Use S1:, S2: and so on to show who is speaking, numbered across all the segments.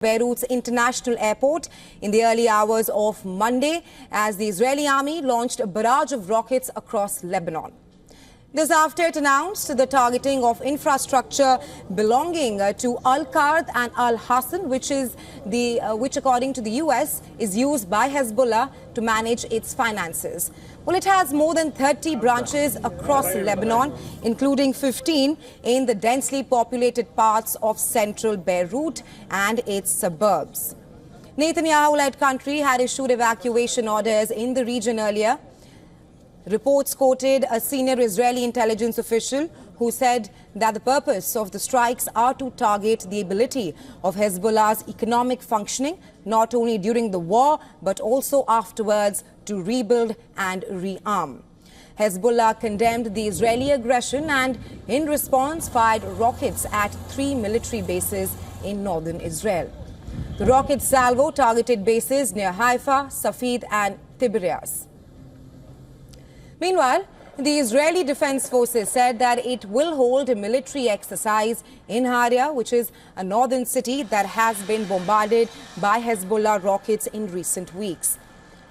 S1: Beirut's international airport in the early hours of Monday as the Israeli army launched a barrage of rockets across Lebanon. This after it announced the targeting of infrastructure belonging to Al-Qard and Al-Hassan, which according to the US is used by Hezbollah to manage its finances. Well, it has more than 30 branches across Lebanon, including 15 in the densely populated parts of central Beirut and its suburbs. Netanyahu-led country had issued evacuation orders in the region earlier. Reports quoted a senior Israeli intelligence official who said that the purpose of the strikes are to target the ability of Hezbollah's economic functioning, not only during the war, but also afterwards to rebuild and rearm. Hezbollah condemned the Israeli aggression and, in response, fired rockets at 3 military bases in northern Israel. The rocket salvo targeted bases near Haifa, Safed and Tiberias. Meanwhile, the Israeli Defense Forces said that it will hold a military exercise in Haria, which is a northern city that has been bombarded by Hezbollah rockets in recent weeks.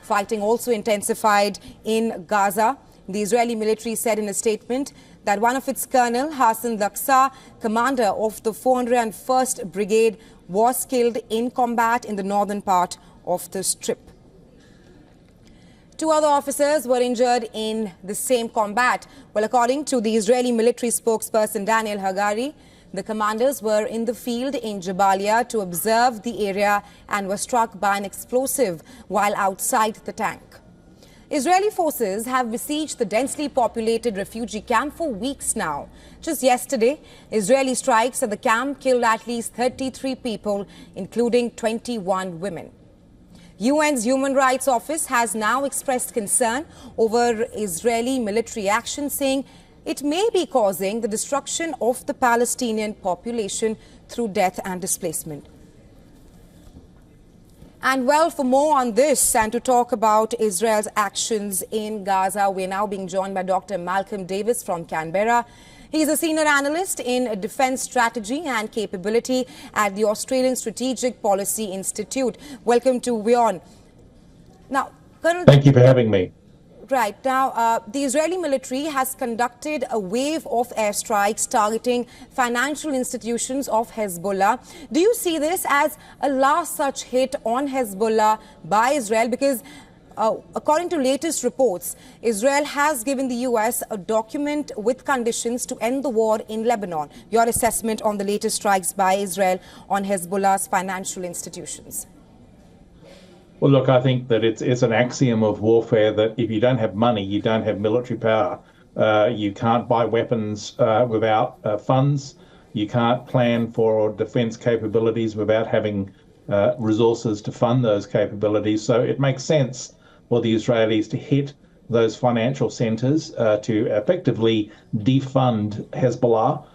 S1: Fighting also intensified in Gaza. The Israeli military said in a statement that one of its colonel, Hassan Laksa, commander of the 401st Brigade, was killed in combat in the northern part of the Strip. 2 other officers were injured in the same combat. Well, according to the Israeli military spokesperson Daniel Hagari, the commanders were in the field in Jabalia to observe the area and were struck by an explosive while outside the tank. Israeli forces have besieged the densely populated refugee camp for weeks now. Just yesterday, Israeli strikes at the camp killed at least 33 people, including 21 women. UN's Human Rights Office has now expressed concern over Israeli military action, saying it may be causing the destruction of the Palestinian population through death and displacement. And well, for more on this and to talk about Israel's actions in Gaza, we're now being joined by Dr. Malcolm Davis from Canberra. He's a senior analyst in defense strategy and capability at the Australian Strategic Policy Institute. Welcome to WION. Now, Colonel,
S2: thank you for having me.
S1: Right. Now, the Israeli military has conducted a wave of airstrikes targeting financial institutions of Hezbollah. Do you see this as a last such hit on Hezbollah by Israel? Because according to latest reports, Israel has given the US a document with conditions to end the war in Lebanon. Your assessment on the latest strikes by Israel on Hezbollah's financial institutions?
S2: Well, look, I think that it's an axiom of warfare that if you don't have money, you don't have military power. You can't buy weapons without funds. You can't plan for defense capabilities without having resources to fund those capabilities. So it makes sense for the Israelis to hit those financial centers to effectively defund Hezbollah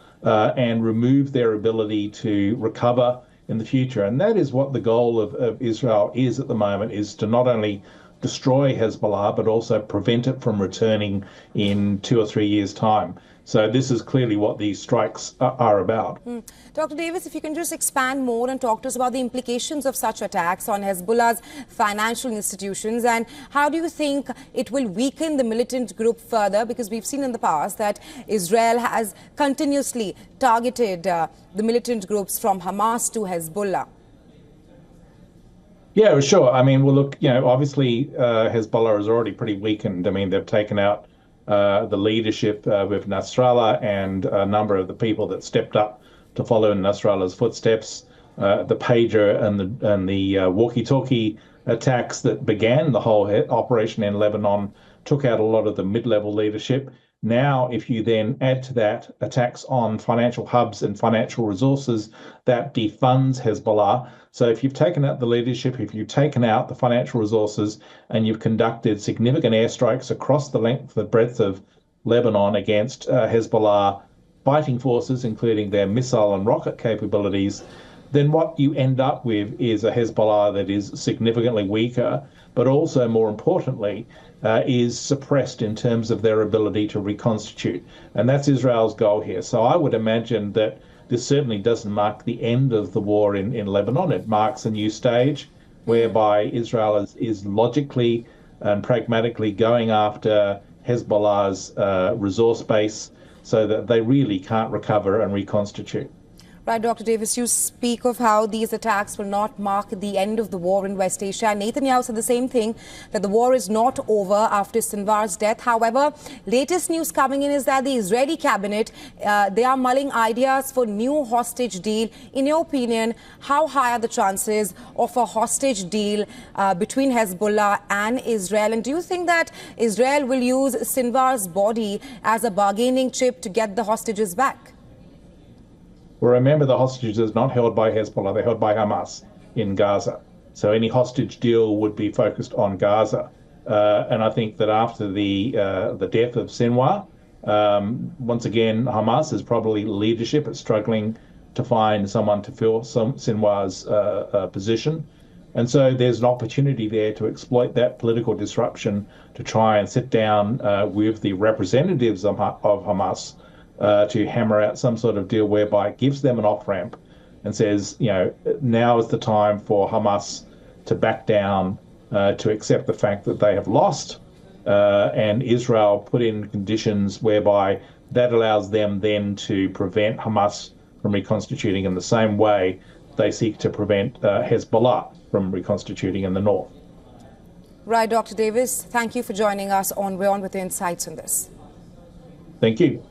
S2: and remove their ability to recover in the future. And that is what the goal of Israel is at the moment, is to not only destroy Hezbollah, but also prevent it from returning in 2 or 3 years' time. So this is clearly what these strikes are about.
S1: Dr. Davis, if you can just expand more and talk to us about the implications of such attacks on Hezbollah's financial institutions, and how do you think it will weaken the militant group further? Because we've seen in the past that Israel has continuously targeted the militant groups from Hamas to Hezbollah.
S2: Yeah, sure. I mean, well, look, obviously Hezbollah is already pretty weakened. I mean, they've taken out the leadership with Nasrallah and a number of the people that stepped up to follow in Nasrallah's footsteps. The pager and the walkie-talkie attacks that began the whole operation in Lebanon took out a lot of the mid-level leadership. Now, if you then add to that attacks on financial hubs and financial resources, that defunds Hezbollah. So if you've taken out the leadership, if you've taken out the financial resources, and you've conducted significant airstrikes across the length and breadth of Lebanon against Hezbollah fighting forces, including their missile and rocket capabilities, then what you end up with is a Hezbollah that is significantly weaker, but also, more importantly, is suppressed in terms of their ability to reconstitute. And that's Israel's goal here. So I would imagine that this certainly doesn't mark the end of the war in Lebanon. It marks a new stage whereby Israel is logically and pragmatically going after Hezbollah's resource base so that they really can't recover and reconstitute.
S1: Right, Dr. Davis, you speak of how these attacks will not mark the end of the war in West Asia. Netanyahu said the same thing, that the war is not over after Sinwar's death. However, latest news coming in is that the Israeli cabinet, they are mulling ideas for new hostage deal. In your opinion, how high are the chances of a hostage deal between Hezbollah and Israel? And do you think that Israel will use Sinwar's body as a bargaining chip to get the hostages back?
S2: Well, remember, the hostages are not held by Hezbollah, they're held by Hamas in Gaza. So any hostage deal would be focused on Gaza. And I think that after the death of Sinwar, once again, Hamas is probably leadership. It's struggling to find someone to fill Sinwar's position. And so there's an opportunity there to exploit that political disruption to try and sit down with the representatives of Hamas to hammer out some sort of deal whereby it gives them an off-ramp and says, now is the time for Hamas to back down, to accept the fact that they have lost, and Israel put in conditions whereby that allows them then to prevent Hamas from reconstituting in the same way they seek to prevent Hezbollah from reconstituting in the north.
S1: Right, Dr. Davis, thank you for joining us on WION with the insights on this.
S2: Thank you.